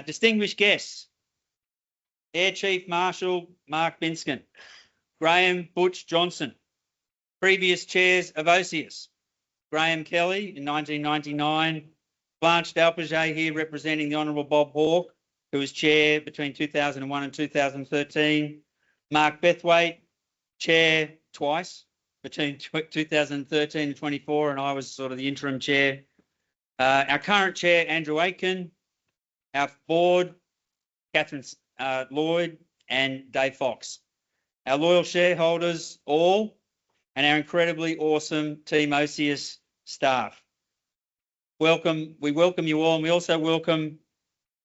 Distinguished guests, Air Chief Marshal Mark Binskin, Graham Butch Johnson, previous chairs of OSIUS, Graham Kelly in 1999, Blanche Dalpaget here representing the Honourable Bob Hawke, who was chair between 2001 and 2013, Mark Bethwaite, chair twice between 2013 and 24, and I was sort of the interim chair. Our current chair, Andrew Aitken, our board, Catherine Lloyd and Dave Fox, our loyal shareholders all, and our incredibly awesome Team OSIUS staff. Welcome. We welcome you all, and we also welcome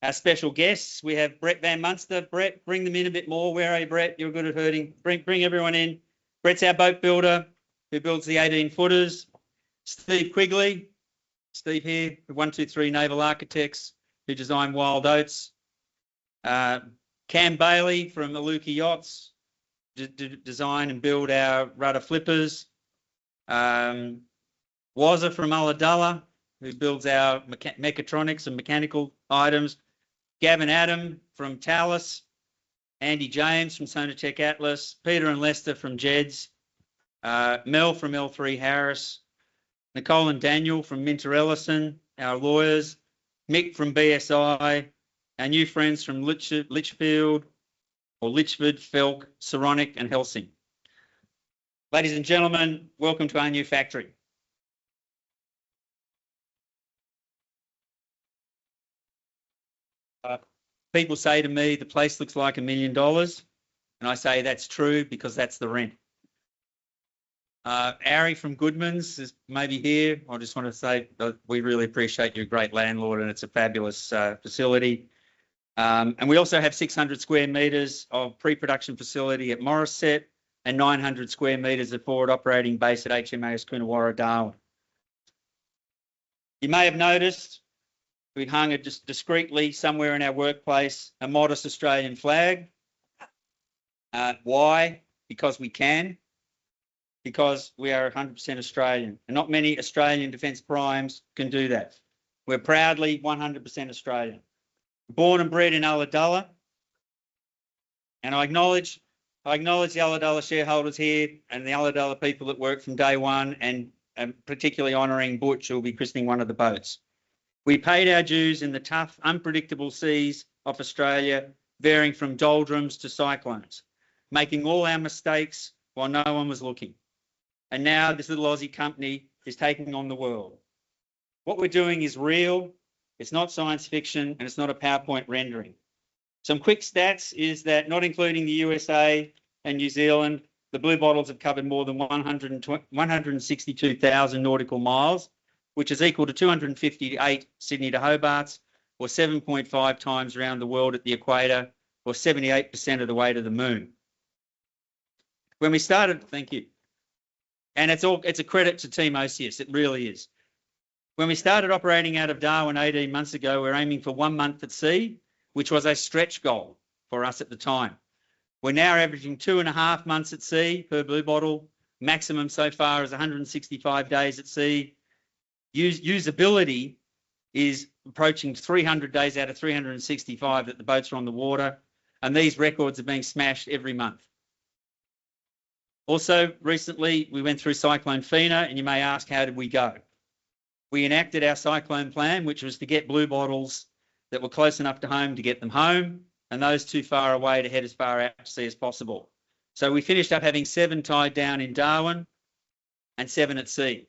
our special guests. We have Brett Van Munster. Brett, bring them in a bit more. Where are you, Brett? You're good at herding. Bring everyone in. Brett's our boat builder who builds the 18-footers. Steve Quigley. Steve here, 123 Naval Architects, who designed Wild Oats. Cam Bailey from Aluka Yachts, design and build our rudder flippers. Wazza from Ulladulla, who builds our mechatronics and mechanical items. Gavin Adam from Talus. Andy James from Sonatech Atlas. Peter and Lester from Jeds. Mel from L3 Harris. Nicole and Daniel from Minter Ellison, our lawyers. Mick from BSI. Our new friends from Litchfield, Felk, Saronic and Helsing. Ladies and gentlemen, welcome to our new factory. People say to me, the place looks like $1 million. And I say that's true because that's the rent. Ari from Goodman's is maybe here. I just want to say we really appreciate you're a great landlord and it's a fabulous facility. And we also have 600 square metres of pre-production facility at Morisset and 900 square metres of forward operating base at HMAS Coonawarra, Darwin. You may have noticed we'd hung it just discreetly somewhere in our workplace, a modest Australian flag. Why? Because we can. Because we are 100% Australian. And not many Australian defence primes can do that. We're proudly 100% Australian. Born and bred in Ulladulla, and I acknowledge the Ulladulla shareholders here and the Ulladulla people that work from day one, and particularly honouring Butch, who will be christening one of the boats. We paid our dues in the tough, unpredictable seas of Australia, varying from doldrums to cyclones, making all our mistakes while no one was looking. And now this little Aussie company is taking on the world. What we're doing is real. It's not science fiction and it's not a PowerPoint rendering. Some quick stats is that not including the USA and New Zealand, the Blue Bottles have covered more than 162,000 nautical miles, which is equal to 258 Sydney to Hobarts, or 7.5 times around the world at the equator, or 78% of the way to the moon. When we started, thank you. And it's a credit to Team OSIUS, it really is. When we started operating out of Darwin 18 months ago, we were aiming for 1 month at sea, which was a stretch goal for us at the time. We're now averaging 2.5 months at sea per Blue Bottle. Maximum so far is 165 days at sea. Usability is approaching 300 days out of 365 that the boats are on the water, and these records are being smashed every month. Also, recently, we went through Cyclone Fina, and you may ask, how did we go? We enacted our cyclone plan, which was to get Blue Bottles that were close enough to home to get them home, and those too far away to head as far out to sea as possible. So we finished up having 7 tied down in Darwin and 7 at sea.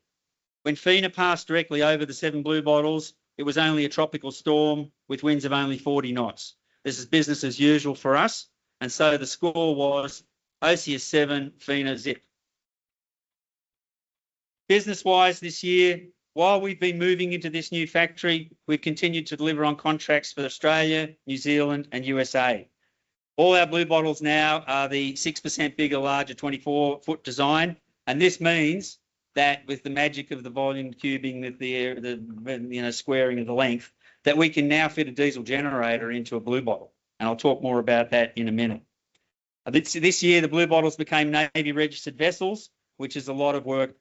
When Fina passed directly over the 7 Blue Bottles, it was only a tropical storm with winds of only 40 knots. This is business as usual for us, and so the score was OSIUS 7, Fina zip. Business-wise this year, while we've been moving into this new factory, we've continued to deliver on contracts for Australia, New Zealand and USA. All our Blue Bottles now are the 6% bigger, larger 24-foot design, and this means that with the magic of the volume cubing, with the squaring of the length, that we can now fit a diesel generator into a Blue Bottle, and I'll talk more about that in a minute. This year, the Blue Bottles became Navy registered vessels, which is a lot of work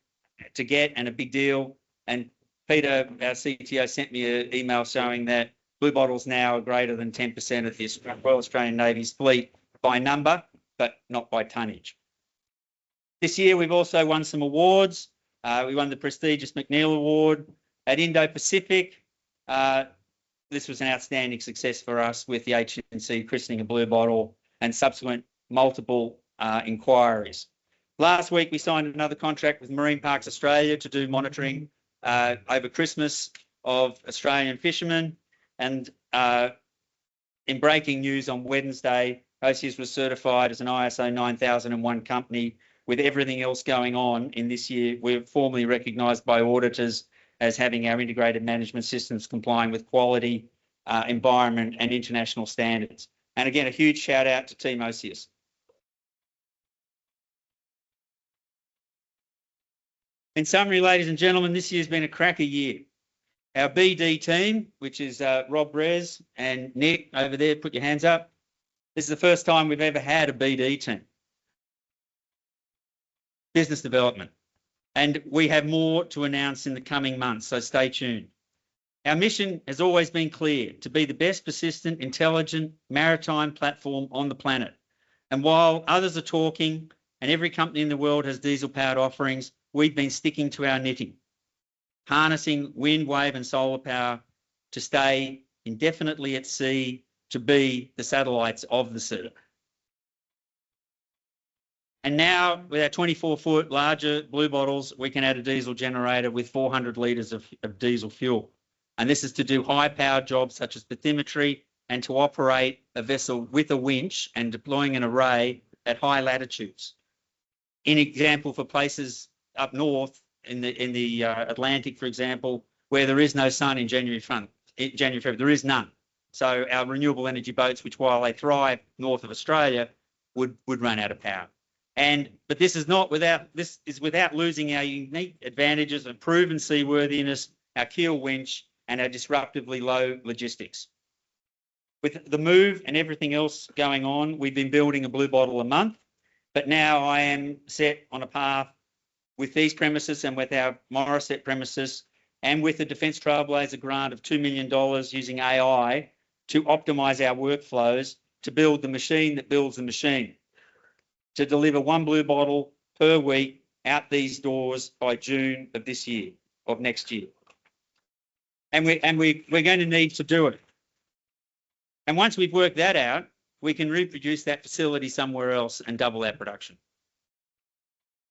to get and a big deal. And Peter, our CTO, sent me an email showing that Blue bottles now are greater than 10% of the Royal Australian Navy's fleet by number, but not by tonnage. This year, we've also won some awards. We won the prestigious McNeil Award at Indo-Pacific. This was an outstanding success for us with the HNC christening a blue bottle and subsequent multiple inquiries. Last week, we signed another contract with Marine Parks Australia to do monitoring over Christmas of Australian fishermen. And in breaking news on Wednesday, OCS was certified as an ISO 9001 company. With everything else going on in this year, we're formally recognised by auditors as having our integrated management systems complying with quality, environment and international standards. And again, a huge shout out to Team OCS. In summary, ladies and gentlemen, this year's been a cracker year. Our BD team, which is Rob Rez and Nick over there, put your hands up. This is the first time we've ever had a BD team. Business development. And we have more to announce in the coming months, so stay tuned. Our mission has always been clear: to be the best persistent, intelligent maritime platform on the planet. And while others are talking and every company in the world has diesel-powered offerings, we've been sticking to our knitting, harnessing wind, wave and solar power to stay indefinitely at sea, to be the satellites of the sea. And now with our 24-foot larger blue bottles, we can add a diesel generator with 400 litres of diesel fuel. And this is to do high-powered jobs such as bathymetry and to operate a vessel with a winch and deploying an array at high latitudes. In example, for places up north in the Atlantic, for example, where there is no sun in January, February, there is none. So our renewable energy boats, which while they thrive north of Australia, would run out of power. But this is without losing our unique advantages of proven seaworthiness, our keel winch, and our disruptively low logistics. With the move and everything else going on, we've been building a blue bottle a month, but now I am set on a path with these premises and with our Morisset premises and with the Defence Trailblazer grant of $2 million using AI to optimise our workflows to build the machine that builds the machine, to deliver one blue bottle per week out these doors by June of this year, of next year. And we're going to need to do it. And once we've worked that out, we can reproduce that facility somewhere else and double our production.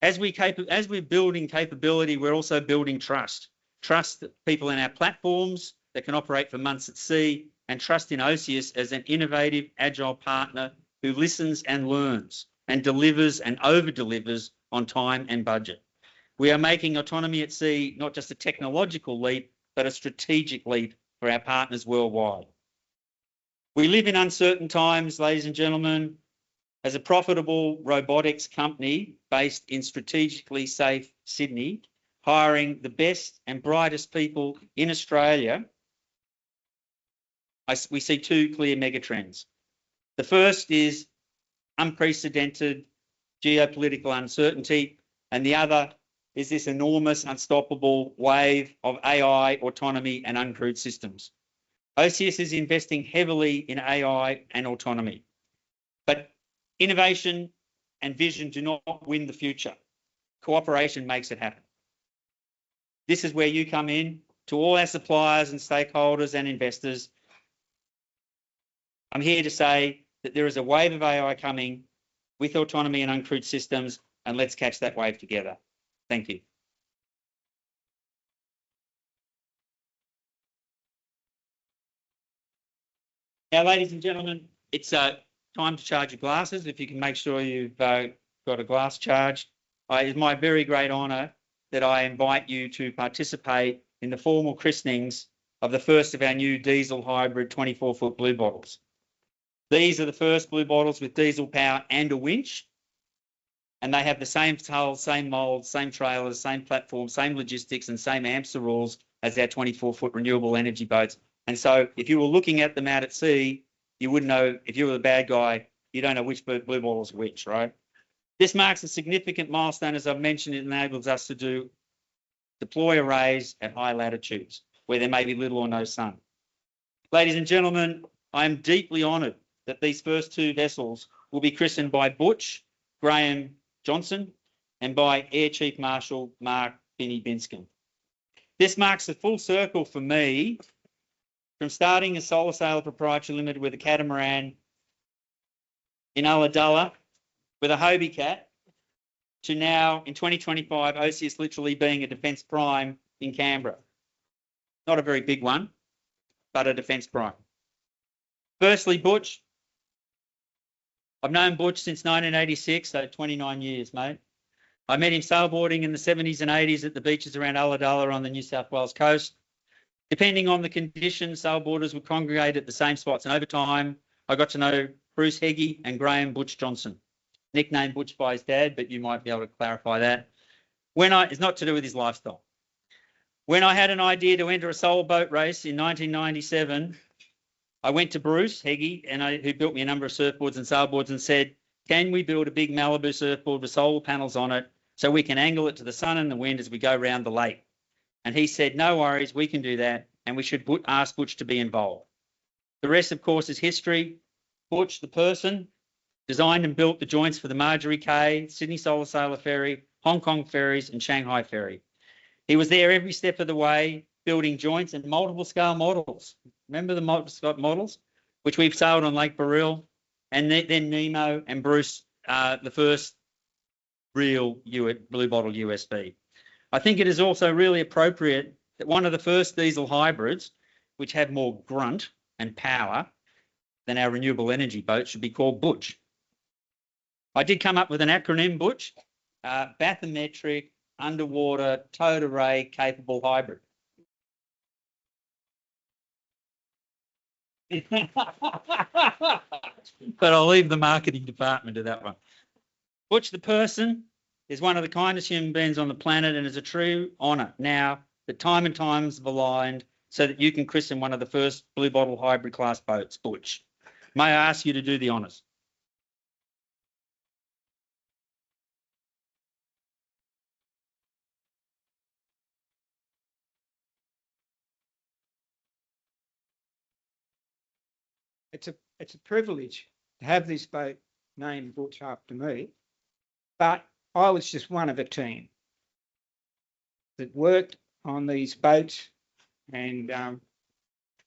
As we're building capability, we're also building trust. Trust people in our platforms that can operate for months at sea, and trust in OCS as an innovative, agile partner who listens and learns and delivers and over-delivers on time and budget. We are making autonomy at sea not just a technological leap, but a strategic leap for our partners worldwide. We live in uncertain times, ladies and gentlemen. As a profitable robotics company based in strategically safe Sydney, hiring the best and brightest people in Australia, we see two clear megatrends. The first is unprecedented geopolitical uncertainty, and the other is this enormous, unstoppable wave of AI, autonomy, and uncrewed systems. OCS is investing heavily in AI and autonomy, but innovation and vision do not win the future. Cooperation makes it happen. This is where you come in. To all our suppliers and stakeholders and investors, I'm here to say that there is a wave of AI coming with autonomy and uncrewed systems, and let's catch that wave together. Thank you. Now, ladies and gentlemen, it's time to charge your glasses. If you can make sure you've got a glass charged. It's my very great honour that I invite you to participate in the formal christenings of the first of our new diesel hybrid 24-foot blue bottles. These are the first blue bottles with diesel power and a winch, and they have the same hull, same mould, same trailers, same platform, same logistics and same AMSA rules as our 24-foot renewable energy boats. And so if you were looking at them out at sea, you wouldn't know, if you were the bad guy, you don't know which blue bottle is which, right? This marks a significant milestone. As I've mentioned, it enables us to deploy arrays at high latitudes where there may be little or no sun. Ladies and gentlemen, I am deeply honoured that these first two vessels will be christened by Butch Graham Johnson and by Air Chief Marshal Mark BINNY Binskin. This marks a full circle for me from starting as Solar Sailor Proprietary Limited with a catamaran in Ulladulla with a Hobie Cat to now in 2025 OCS literally being a defence prime in Canberra. Not a very big one, but a defence prime. Firstly, Butch. I've known Butch since 1986, so 29 years, mate. I met him sailboarding in the 70s and 80s at the beaches around Ulladulla on the New South Wales coast. Depending on the conditions, sailboarders would congregate at the same spots, and over time, I got to know Bruce Heggie and Graham Butch Johnson, nicknamed Butch by his dad, but you might be able to clarify that. It's not to do with his lifestyle. When I had an idea to enter a solar boat race in 1997, I went to Bruce Heggie, who built me a number of surfboards and sailboards, and said, can we build a big Malibu surfboard with solar panels on it so we can angle it to the sun and the wind as we go around the lake? And he said, no worries, we can do that, and we should ask Butch to be involved. The rest, of course, is history. Butch, the person, designed and built the joints for the Marjorie Cay, Sydney Solar Sailor Ferry, Hong Kong ferries, and Shanghai Ferry. He was there every step of the way, building joints and multiple scale models. Remember the models, which we've sailed on Lake Burrell, and then Nemo and Bruce, the first real blue bottle USB. I think it is also really appropriate that one of the first diesel hybrids, which have more grunt and power than our renewable energy boats, should be called Butch. I did come up with an acronym, Butch, bathymetric underwater towed array capable hybrid. But I'll leave the marketing department to that one. Butch the person is one of the kindest human beings on the planet, and is a true honour now that time and times have aligned so that you can christen one of the first blue bottle hybrid class boats, Butch. May I ask you to do the honours? It's a privilege to have this boat named Butch after me, but I was just one of a team that worked on these boats, and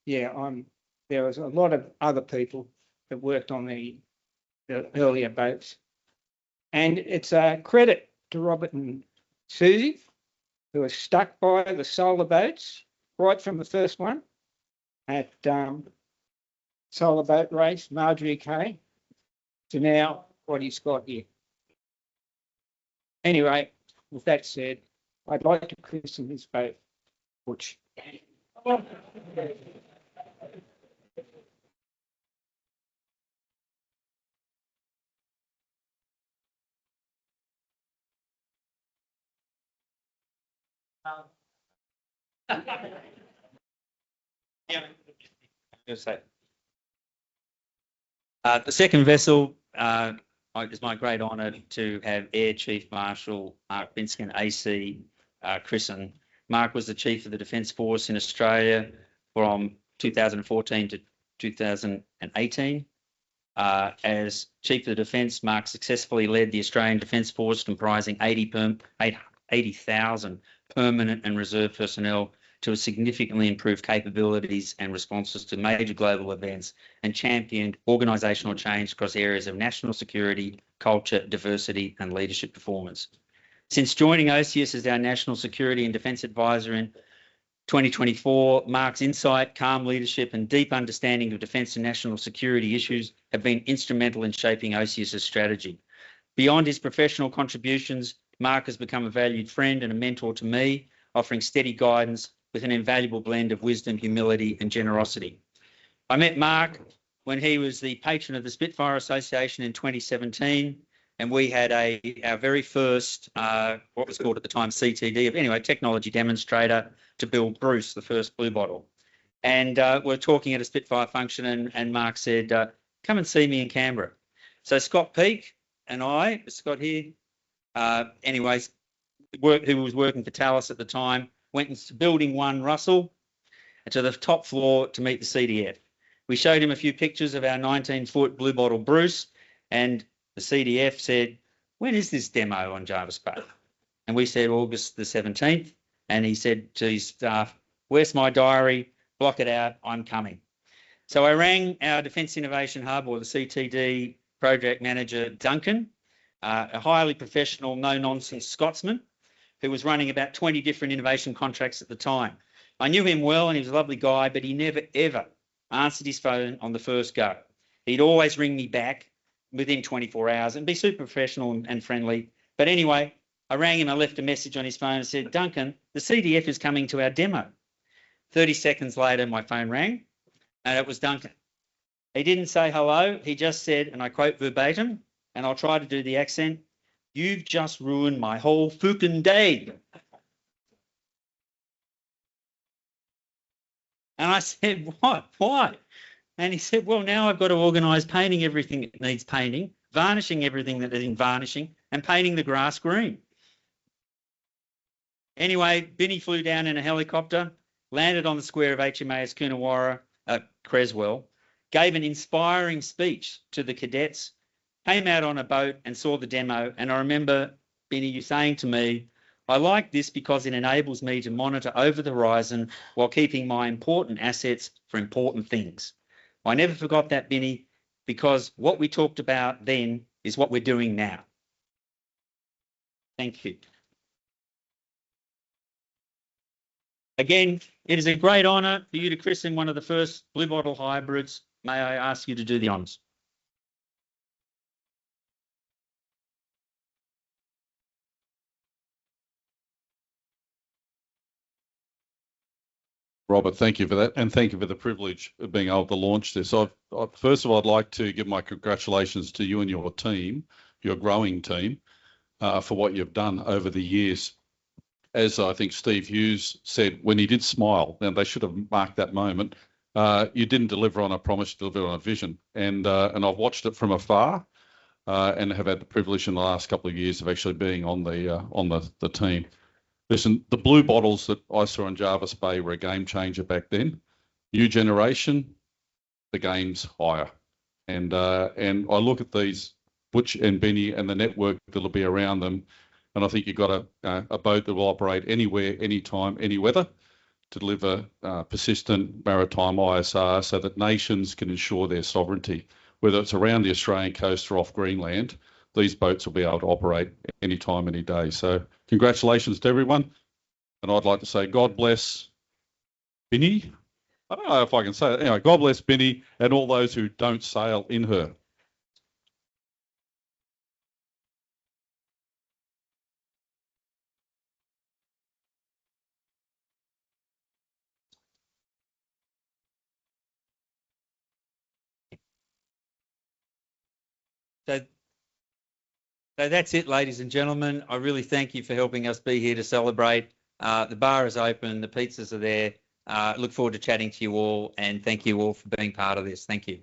there was a lot of other people that worked on the earlier boats, and it's a credit to Robert and Susie, who are stuck by the solar boats right from the first one at solar boat race, Marjorie Cay, to now what he's got here. Anyway, with that said, I'd like to christen this boat Butch. The second vessel, it's my great honour to have Air Chief Marshal Mark Binskin, AC, christen. Mark was the Chief of the Defence Force in Australia from 2014 to 2018. As Chief of the Defence, Mark successfully led the Australian Defence Force, comprising 80,000 permanent and reserve personnel, to significantly improve capabilities and responses to major global events, and championed organisational change across areas of national security, culture, diversity and leadership performance. Since joining OCS as our National Security and Defence Advisor in 2024, Mark's insight, calm leadership and deep understanding of defence and national security issues have been instrumental in shaping OCS's strategy. Beyond his professional contributions, Mark has become a valued friend and a mentor to me, offering steady guidance with an invaluable blend of wisdom, humility and generosity. I met Mark when he was the patron of the Spitfire Association in 2017, and we had our very first, what was called at the time CTD, technology demonstrator to build Bruce, the first blue bottle. And we're talking at a Spitfire function, and Mark said, come and see me in Canberra. So Scott Peake and I, Scott here, who was working for Tallis at the time, went into Building 1 Russell, to the top floor to meet the CDF. We showed him a few pictures of our 19-foot blue bottle Bruce, and the CDF said, "When is this demo on Jarvis Bay?" And we said August the 17th, and he said to his staff, "Where's my diary? Block it out, I'm coming." So I rang our Defence Innovation Hub, or the CTD project manager, Duncan, a highly professional, no-nonsense Scotsman who was running about 20 different innovation contracts at the time. I knew him well and he was a lovely guy, but he never, ever answered his phone on the first go. He'd always ring me back within 24 hours and be super professional and friendly. But anyway, I rang him, I left a message on his phone and said, "Duncan, the CDF is coming to our demo." 30 seconds later, my phone rang and it was Duncan. He didn't say hello. He just said, and I quote verbatim, and I'll try to do the accent, "You've just ruined my whole fucking day." And I said, "What? Why?" And he said, "Well, now I've got to organise painting everything that needs painting, varnishing everything that needs varnishing, and painting the grass green." Anyway, Binny flew down in a helicopter, landed on the square of HMAS Coonawarra, Creswell, gave an inspiring speech to the cadets, came out on a boat and saw the demo. And I remember, Binny, you saying to me, "I like this because it enables me to monitor over the horizon while keeping my important assets for important things." I never forgot that, Binny, because what we talked about then is what we're doing now. Thank you. Again, it is a great honour for you to christen one of the first blue bottle hybrids. May I ask you to do the honours? Robert, thank you for that, and thank you for the privilege of being able to launch this. First of all, I'd like to give my congratulations to you and your team, your growing team, for what you've done over the years. As I think Steve Hughes said, when he did smile, and they should have marked that moment, you didn't deliver on a promise, you delivered on a vision. And I've watched it from afar, and have had the privilege in the last couple of years of actually being on the team. Listen, the blue bottles that I saw in Jarvis Bay were a game changer back then. New generation, the game's higher. And I look at these, Butch and Binny, and the network that'll be around them, and I think you've got a boat that will operate anywhere, anytime, any weather, to deliver persistent maritime ISR so that nations can ensure their sovereignty. Whether it's around the Australian coast or off Greenland, these boats will be able to operate anytime, any day. So congratulations to everyone. And I'd like to say God bless Binny. I don't know if I can say it. Anyway, God bless Binny and all those who don't sail in her. So that's it, ladies and gentlemen. I really thank you for helping us be here to celebrate. The bar is open, the pizzas are there. Look forward to chatting to you all, and thank you all for being part of this. Thank you.